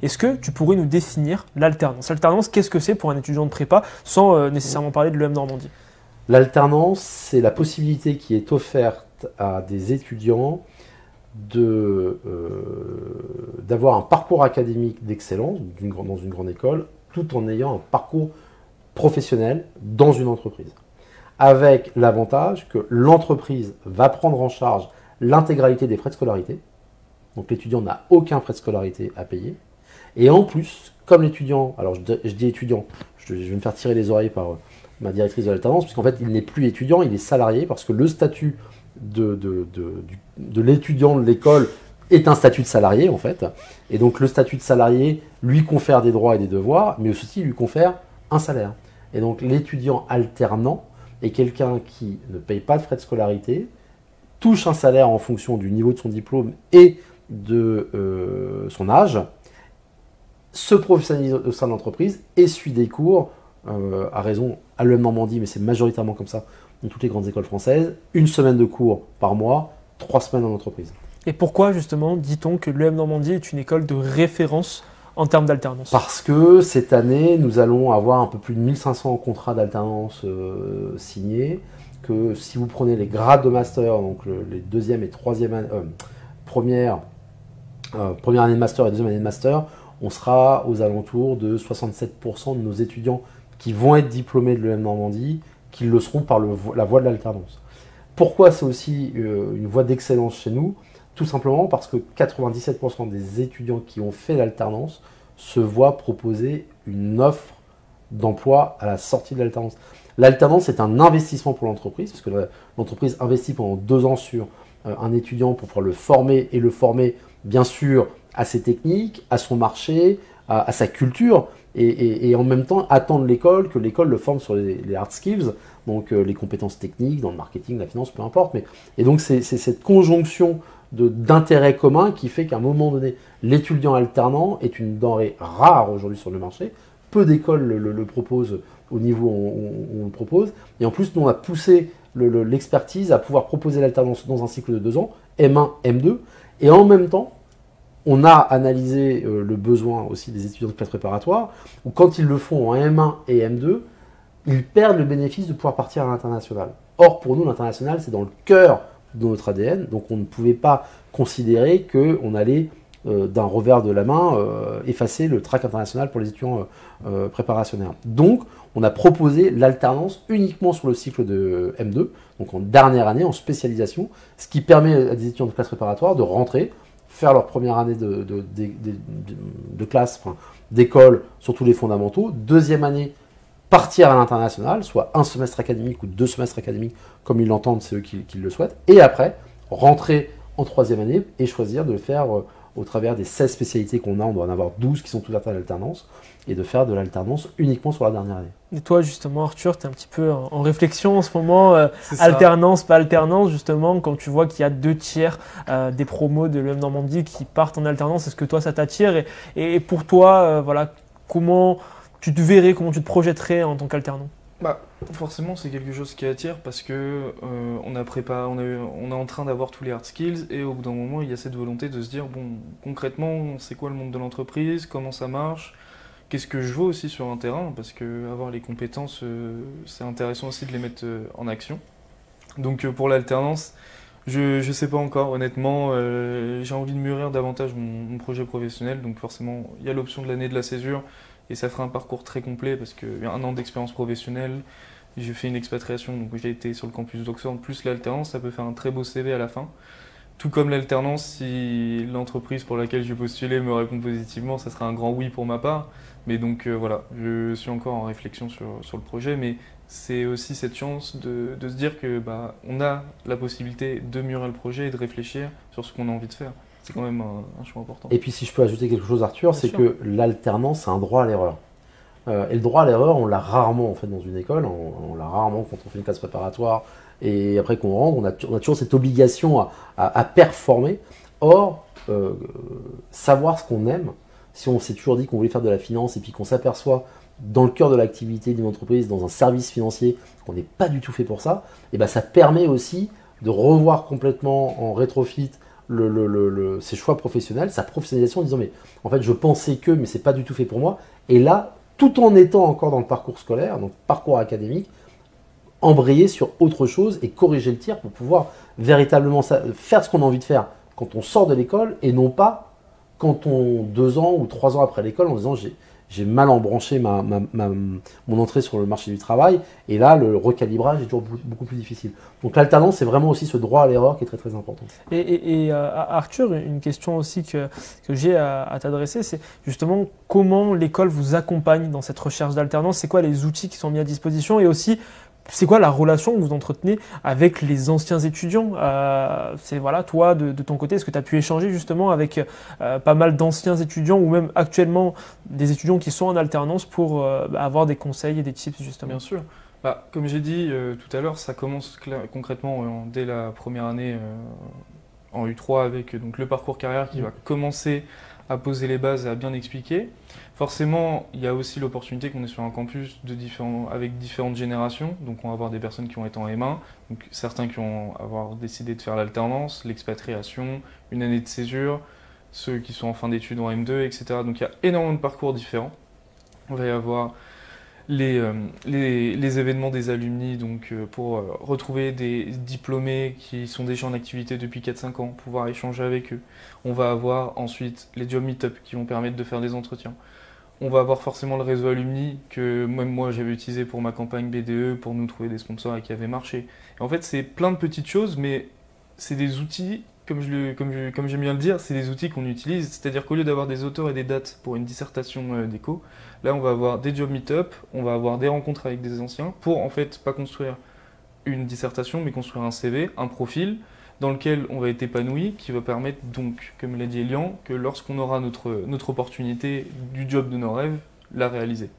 Est-ce que tu pourrais nous définir l'alternance? L'alternance, qu'est-ce que c'est pour un étudiant de prépa, sans nécessairement parler de l'EM Normandie? L'alternance, c'est la possibilité qui est offerte à des étudiants d'avoir un parcours académique d'excellence dans une grande école, tout en ayant un parcours professionnel dans une entreprise. Avec l'avantage que l'entreprise va prendre en charge l'intégralité des frais de scolarité. Donc l'étudiant n'a aucun frais de scolarité à payer. Et en plus, comme l'étudiant, alors je dis étudiant, je vais me faire tirer les oreilles par ma directrice de l'alternance, puisqu'en fait il n'est plus étudiant, il est salarié, parce que le statut de l'étudiant de l'école est un statut de salarié en fait. Et donc le statut de salarié lui confère des droits et des devoirs, mais aussi lui confère un salaire. Et donc l'étudiant alternant est quelqu'un qui ne paye pas de frais de scolarité, touche un salaire en fonction du niveau de son diplôme et de son âge, se professionnalise au sein de l'entreprise et suit des cours à raison à l'EM Normandie, mais c'est majoritairement comme ça dans toutes les grandes écoles françaises, 1 semaine de cours par mois, 3 semaines en entreprise. Et pourquoi justement dit-on que l'EM Normandie est une école de référence en termes d'alternance? Parce que cette année, nous allons avoir un peu plus de 1500 contrats d'alternance signés, que si vous prenez les grades de master, donc les deuxième et troisième année, première année de master et deuxième année de master, on sera aux alentours de 67% de nos étudiants qui vont être diplômés de l'EM Normandie, qui le seront par la voie de l'alternance. Pourquoi c'est aussi une voie d'excellence chez nous? Tout simplement parce que 97% des étudiants qui ont fait l'alternance se voient proposer une offre d'emploi à la sortie de l'alternance. L'alternance est un investissement pour l'entreprise, parce que l'entreprise investit pendant 2 ans sur un étudiant pour pouvoir le former, et le former bien sûr à ses techniques, à son marché, à sa culture, et en même temps attendre l'école, que l'école le forme sur les hard skills, donc les compétences techniques, dans le marketing, la finance, peu importe. Et donc c'est cette conjonction d'intérêts communs qui fait qu'à un moment donné, l'étudiant alternant est une denrée rare aujourd'hui sur le marché. Peu d'écoles le proposent au niveau où on le propose. Et en plus, nous, on a poussé l'expertise à pouvoir proposer l'alternance dans un cycle de 2 ans, M1, M2. Et en même temps, on a analysé le besoin aussi des étudiants de classe préparatoire, où quand ils le font en M1 et M2, ils perdent le bénéfice de pouvoir partir à l'international. Or, pour nous, l'international, c'est dans le cœur de notre ADN, donc on ne pouvait pas considérer qu'on allait d'un revers de la main effacer le track international pour les étudiants préparationnaires. Donc on a proposé l'alternance uniquement sur le cycle de M2, donc en dernière année, en spécialisation, ce qui permet à des étudiants de classe préparatoire de rentrer, faire leur première année de classe, enfin, d'école sur tous les fondamentaux, deuxième année partir à l'international, soit 1 semestre académique ou 2 semestres académiques, comme ils l'entendent, c'est eux qui le souhaitent, et après, rentrer en 3e année et choisir de le faire au travers des 16 spécialités qu'on a, on doit en avoir 12 qui sont ouvertes à l'alternance, et de faire de l'alternance uniquement sur la dernière année. Et toi, justement, Arthur, tu es un petit peu en réflexion en ce moment, alternance, pas alternance, justement, quand tu vois qu'il y a 2/3 des promos de l'EM Normandie qui partent en alternance, est-ce que toi, ça t'attire? Et pour toi, voilà, comment tu te verrais, comment tu te projetterais en tant qu'alternant? Forcément, c'est quelque chose qui attire parce que on est en train d'avoir tous les hard skills et au bout d'un moment, il y a cette volonté de se dire, bon, concrètement, c'est quoi le monde de l'entreprise, comment ça marche, qu'est-ce que je veux aussi sur un terrain, parce que avoir les compétences, c'est intéressant aussi de les mettre en action. Donc pour l'alternance, je sais pas encore, honnêtement, j'ai envie de mûrir davantage mon projet professionnel, donc forcément, il y a l'option de l'année de la césure. Et ça fera un parcours très complet parce qu'il y a 1 an d'expérience professionnelle. J'ai fait une expatriation, donc j'ai été sur le campus d'Oxford. Plus l'alternance, ça peut faire un très beau CV à la fin. Tout comme l'alternance, si l'entreprise pour laquelle j'ai postulé me répond positivement, ça sera un grand oui pour ma part. Mais donc voilà, je suis encore en réflexion sur le projet. Mais c'est aussi cette chance de se dire que on a la possibilité de mûrir le projet et de réfléchir sur ce qu'on a envie de faire. C'est quand même un choix important. Et puis si je peux ajouter quelque chose, Arthur, c'est que l'alternance, c'est un droit à l'erreur. Et le droit à l'erreur, on l'a rarement en fait dans une école, on l'a rarement quand on fait une classe préparatoire et après qu'on rentre, on a toujours cette obligation à performer. Or, savoir ce qu'on aime, si on s'est toujours dit qu'on voulait faire de la finance et puis qu'on s'aperçoit dans le cœur de l'activité d'une entreprise, dans un service financier, qu'on n'est pas du tout fait pour ça, et ça permet aussi de revoir complètement en rétrofit ses choix professionnels, sa professionnalisation en disant mais en fait je pensais que mais c'est pas du tout fait pour moi. Et là, tout en étant encore dans le parcours scolaire, donc parcours académique, embrayer sur autre chose et corriger le tir pour pouvoir véritablement faire ce qu'on a envie de faire quand on sort de l'école et non pas quand on 2 ans ou 3 ans après l'école en disant j'ai mal embranché mon entrée sur le marché du travail et là le recalibrage est toujours beaucoup plus difficile. Donc l'alternance c'est vraiment aussi ce droit à l'erreur qui est très très important. Et Arthur, une question aussi que j'ai à t'adresser, c'est justement comment l'école vous accompagne dans cette recherche d'alternance, c'est quoi les outils qui sont mis à disposition et aussi c'est quoi la relation que vous entretenez avec les anciens étudiants? C'est voilà, toi, de ton côté, est-ce que tu as pu échanger justement avec pas mal d'anciens étudiants ou même actuellement des étudiants qui sont en alternance pour avoir des conseils et des tips justement? Bien sûr. Bah, comme j'ai dit tout à l'heure, ça commence concrètement dès la première année en U3 avec donc, le parcours carrière qui va commencer à poser les bases et à bien expliquer. Forcément, il y a aussi l'opportunité qu'on est sur un campus avec différentes générations. Donc on va avoir des personnes qui vont être en M1, donc certains qui vont avoir décidé de faire l'alternance, l'expatriation, une année de césure, ceux qui sont en fin d'études en M2, etc. Donc il y a énormément de parcours différents. On va y avoir les événements des alumni, donc pour retrouver des diplômés qui sont déjà en activité depuis 4-5 ans, pouvoir échanger avec eux. On va avoir ensuite les job meet-up qui vont permettre de faire des entretiens. On va avoir forcément le réseau alumni que même moi j'avais utilisé pour ma campagne BDE pour nous trouver des sponsors et qui avait marché. Et en fait c'est plein de petites choses mais c'est des outils, comme j'aime bien le dire, c'est des outils qu'on utilise, c'est-à-dire qu'au lieu d'avoir des auteurs et des dates pour une dissertation d'éco, là on va avoir des job meet-up, on va avoir des rencontres avec des anciens pour en fait pas construire une dissertation mais construire un CV, un profil dans lequel on va être épanoui, qui va permettre donc, comme l'a dit Elian, que lorsqu'on aura notre opportunité du job de nos rêves, la réaliser.